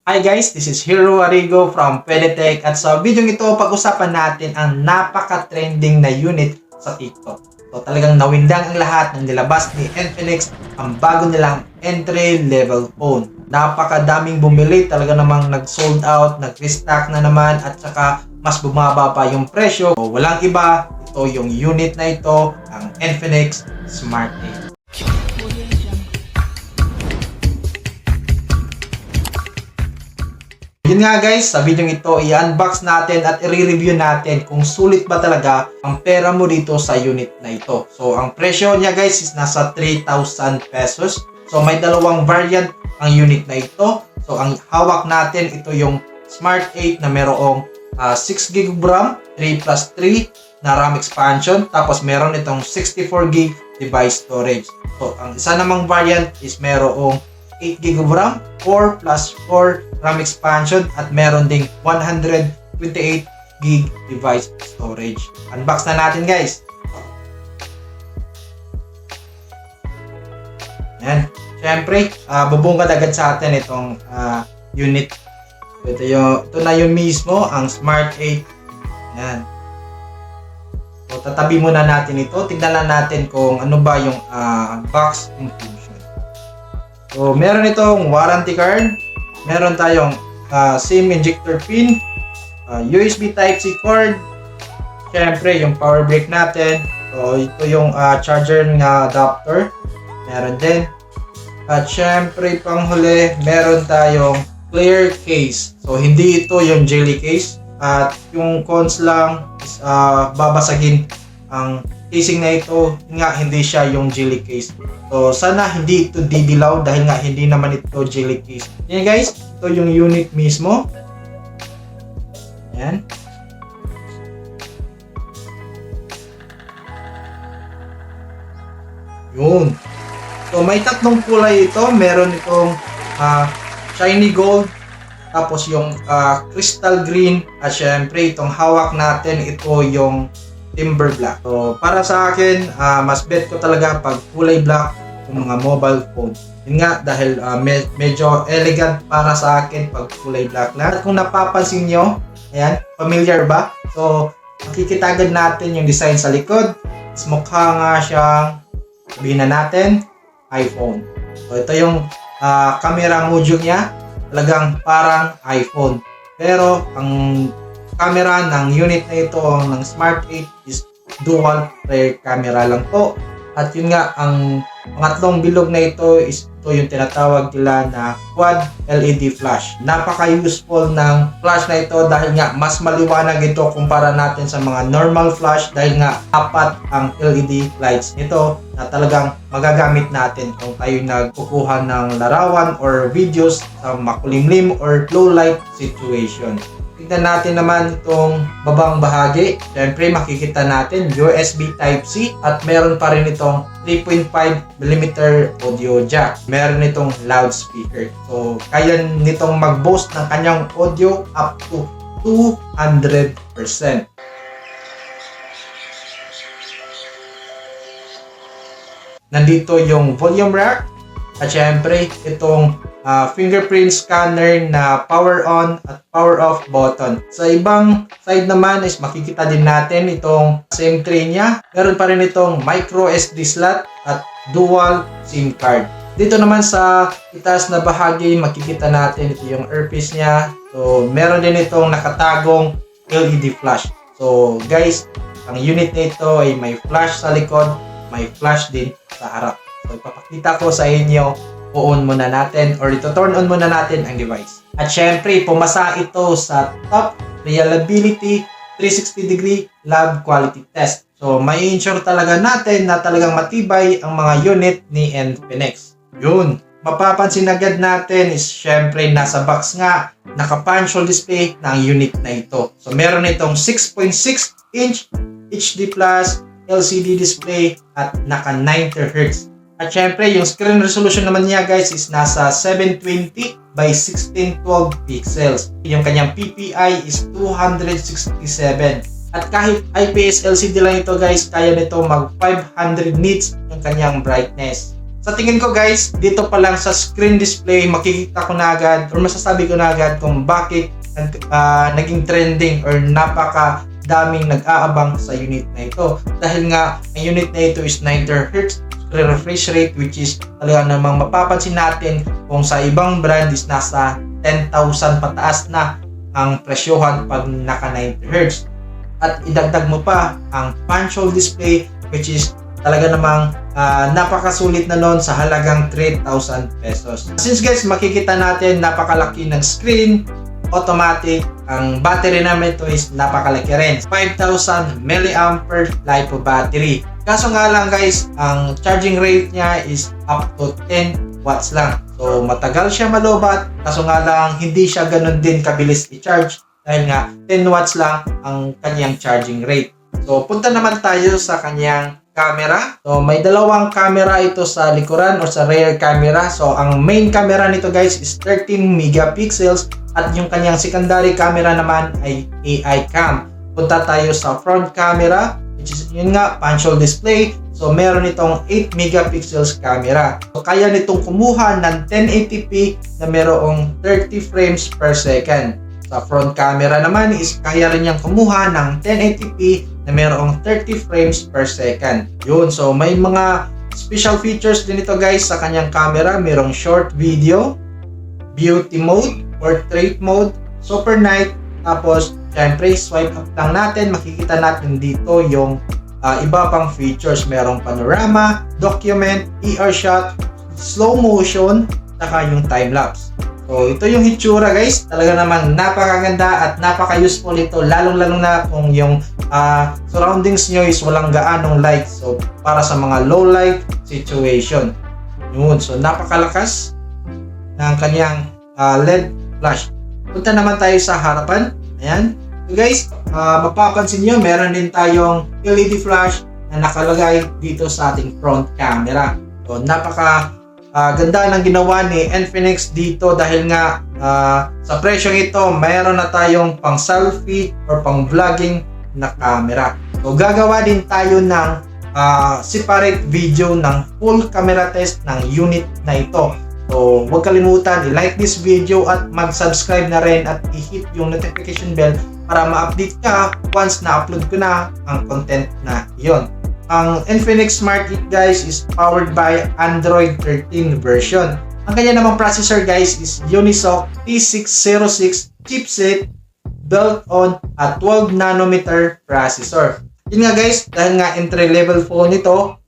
Hi guys, this is Hero Arrigo from Pedetech at sa video ito pag-usapan natin ang napaka-trending na unit sa TikTok. So talagang nawindang ang lahat ng nilabas ni Infinix ang bago nilang entry-level phone. Napakadaming bumili, talaga namang nag-sold out, nag-restock na naman at saka mas bumaba pa yung presyo. So, walang iba, ito yung unit na ito, ang Infinix Smart 8. Yun nga guys, sa video ito i-unbox natin at i-review natin kung sulit ba talaga ang pera mo dito sa unit na ito. So ang presyo niya guys is nasa 3,000 pesos. So may dalawang variant ang unit na ito. So ang hawak natin ito yung Smart 8 na merong 6GB RAM, 3+3 na RAM expansion. Tapos meron itong 64GB device storage. So ang isa namang variant is merong 8GB RAM, 4+4 RAM expansion at meron ding 128GB device storage. Unbox na natin guys. Yan. Siyempre, bubungkad agad sa atin itong unit. Ito na yung mismo, ang Smart 8. Yan. So, tatabi muna natin ito. Tignan lang natin kung ano ba yung box inclusion. So, meron itong warranty card. Meron tayong SIM injector pin, USB Type-C cord, syempre yung power brick natin. So ito yung charger na adapter, meron din. At syempre panghuli, meron tayong clear case. So hindi ito yung jelly case. At yung cons lang is babasagin ang casing na ito, nga hindi siya yung jelly case. So sana hindi ito didilaw dahil nga hindi naman ito jelly case. Yan guys, ito yung unit mismo. Yan. Yun. So may tatlong kulay ito. Meron itong shiny gold, tapos yung crystal green, at syempre itong hawak natin, ito yung timber black. So para sa akin, mas bet ko talaga pag kulay black yung mga mobile phone. Yun nga, dahil medyo elegant para sa akin pag kulay black lang. At kung napapansin nyo, ayan, familiar ba? So makikita agad natin yung design sa likod. Is mukha nga siyang, sabihin na natin, iPhone. So ito yung camera module niya, talagang parang iPhone. Pero ang camera ng unit na ito ng Smart 8 is dual rear camera lang po. At yun nga, ang pangatlong bilog na ito is ito yung tinatawag nila na quad LED flash. Napaka-useful ng flash na ito dahil nga mas maliwanag ito kumpara natin sa mga normal flash dahil nga apat ang LED lights nito na talagang magagamit natin kung tayo nagkukuha ng larawan or videos sa makulimlim or low light situation. Tignan natin naman itong babang bahagi. Siyempre makikita natin USB Type-C at meron pa rin itong 3.5mm audio jack. Meron itong loudspeaker. So kaya nitong mag-boost ng kanyang audio up to 200%. Nandito yung volume rack at syempre itong fingerprint scanner na power on at power off button. Sa ibang side naman is makikita din natin itong SIM tray niya. Meron pa rin itong micro SD slot at dual SIM card. Dito naman sa itaas na bahagi makikita natin ito yung earpiece niya. So meron din itong nakatagong LED flash. So guys, ang unit nito ay may flash sa likod, may flash din sa harap. So ipapakita ko sa inyo, on muna natin or ito turn on muna natin ang device. At syempre, pumasa ito sa top reliability 360-degree lab quality test. So, may ensure talaga natin na talagang matibay ang mga unit ni Infinix. Yun. Mapapansin agad natin is syempre nasa box nga, naka-punch hole display ng unit na ito. So, meron itong 6.6-inch HD Plus LCD display at naka 90Hz. At syempre, yung screen resolution naman niya guys is nasa 720 by 1612 pixels. Yung kanyang PPI is 267. At kahit IPS LCD lang ito guys, kaya nito mag 500 nits yung kanyang brightness. Sa tingin ko guys, dito pa lang sa screen display, makikita ko na agad or masasabi ko na agad kung bakit naging trending or napaka daming nag-aabang sa unit na ito. Dahil nga, ang unit na ito is 90 Hz refresh rate, which is talaga namang mapapansin natin kung sa ibang brand is nasa 10,000 pataas na ang presyohan pag naka 90 Hz. At idagdag mo pa ang punch hole display, which is talaga namang napakasulit na nun sa halagang 3,000 pesos. Since guys, makikita natin napakalaki ng screen, automatic, ang battery naman ito is napakalaki rin. 5,000 mAh LiPo battery. Kaso nga lang guys, ang charging rate niya is up to 10 watts lang. So matagal siya malobat, kaso nga lang hindi siya ganun din kabilis i-charge dahil nga 10 watts lang ang kanyang charging rate. So punta naman tayo sa kanyang camera. So may dalawang camera ito sa likuran or sa rear camera. So ang main camera nito guys is 13 megapixels at yung kanyang secondary camera naman ay AI cam. Punta tayo sa front camera, which is yun nga, punch hole display. So meron itong 8 megapixels camera. So kaya nitong kumuha ng 1080p na merong 30 frames per second. Sa front camera naman is kaya rin niyang kumuha ng 1080p na mayroong 30 frames per second. Yun, so may mga special features din ito guys sa kanyang camera. Mayroong short video, beauty mode, portrait mode, super night, tapos syempre swipe up lang natin, makikita natin dito yung iba pang features. Merong panorama, document, ER shot, slow motion, saka yung time lapse. So, ito yung hitsura guys. Talaga namang napakaganda at napaka-useful ito. Lalong-lalo na kung yung surroundings nyo is walang gaanong light. So, para sa mga low light situation. Yun. So, napakalakas ng kanyang LED flash. Punta naman tayo sa harapan. Ayan. So guys, mapapansin nyo, meron din tayong LED flash na nakalagay dito sa ating front camera. So, ganda ng ginawa ni Infinix dito dahil nga sa presyong ito mayroon na tayong pang selfie or pang vlogging na camera. So gagawa din tayo ng separate video ng full camera test ng unit na ito. So huwag kalimutan i-like this video at mag-subscribe na rin at i-hit yung notification bell para ma-update ka once na-upload ko na ang content na iyon. Ang Infinix Smart 8 guys is powered by Android 13 version. Ang kanya namang processor guys is Unisoc T606 chipset built on a 12 nanometer processor. Yun nga guys, dahil nga entry level phone ito,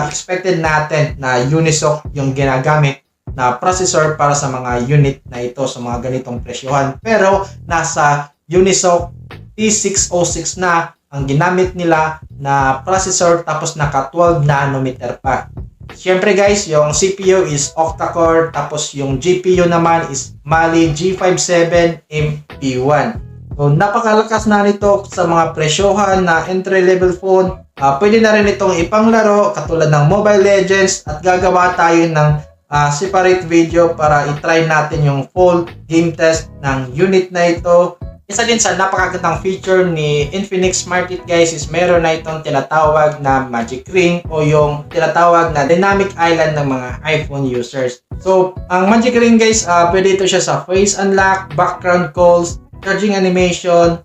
expected natin na Unisoc yung ginagamit na processor para sa mga unit na ito sa mga ganitong presyohan. Pero nasa Unisoc T606 na ang ginamit nila na processor tapos naka 12 nanometer pa. Siyempre guys, yung CPU is octa-core tapos yung GPU naman is Mali G57 MP1. So napakalakas na nito sa mga presyohan na entry level phone. Pwede na rin itong ipanglaro katulad ng Mobile Legends at gagawa tayo ng separate video para i-try natin yung full game test ng unit na ito. Isa din sa napakagandang feature ni Infinix Smart 8 guys is meron na itong tinatawag na Magic Ring o yung tinatawag na Dynamic Island ng mga iPhone users. So, ang Magic Ring guys, pwede ito siya sa face unlock, background calls, charging animation,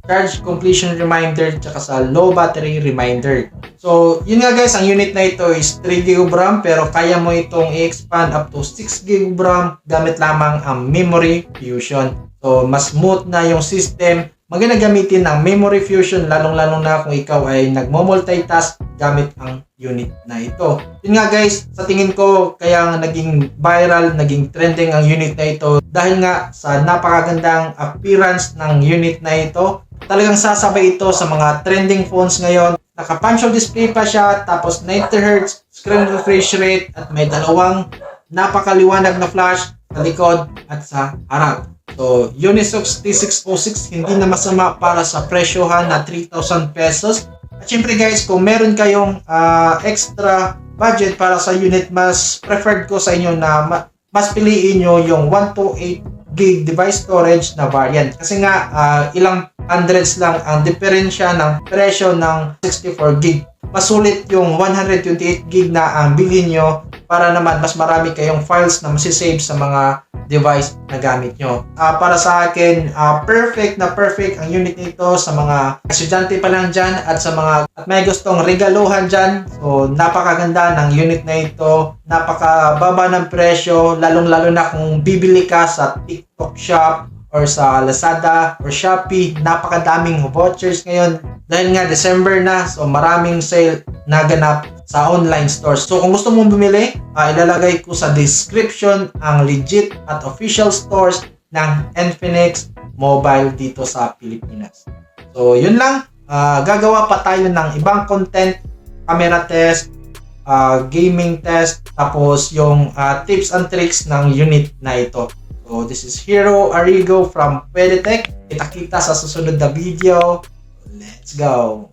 charge completion reminder, tsaka sa low battery reminder. So, yun nga guys, ang unit na ito is 3GB RAM pero kaya mo itong i-expand up to 6GB RAM gamit lamang ang memory fusion. So, mas smooth na yung system. Maganda gamitin ng memory fusion lalong-lalo na kung ikaw ay nagmo-multitask gamit ang unit na ito. Yun nga guys, sa tingin ko kaya naging viral, naging trending ang unit na ito dahil nga sa napakagandang appearance ng unit na ito. Talagang sasabay ito sa mga trending phones ngayon. Naka-punch hole display pa siya, tapos 90Hz screen refresh rate at may dalawang napakaliwanag na flash sa likod at sa harap. So, Unisoc T606 hindi na masama para sa presyohan na 3,000 pesos. At syempre guys, kung meron kayong extra budget para sa unit, mas preferred ko sa inyo na mas piliin nyo yung 128GB device storage na variant. Kasi nga, ilang hundreds lang ang diferensya ng presyo ng 64GB. Masulit yung 128GB na ang bilhin nyo para naman mas marami kayong files na masisave sa mga device na gamit nyo. Para sa akin, perfect ang unit nito sa mga estudyante pa lang dyan at sa mga at may gustong regaluhan dyan. So, napakaganda ng unit na ito. Napakababa ng presyo, lalong-lalo na kung bibili ka sa TikTok Shop or sa Lazada or Shopee. Napakadaming vouchers ngayon dahil nga December na, so maraming sale na ganap sa online stores. So kung gusto mong bumili, ilalagay ko sa description ang legit at official stores ng Infinix Mobile dito sa Pilipinas. So yun lang, gagawa pa tayo ng ibang content, camera test, gaming test, tapos yung tips and tricks ng unit na ito. So this is Hero Arrigo from Peditech. Kita-kita sa susunod na video. Let's go!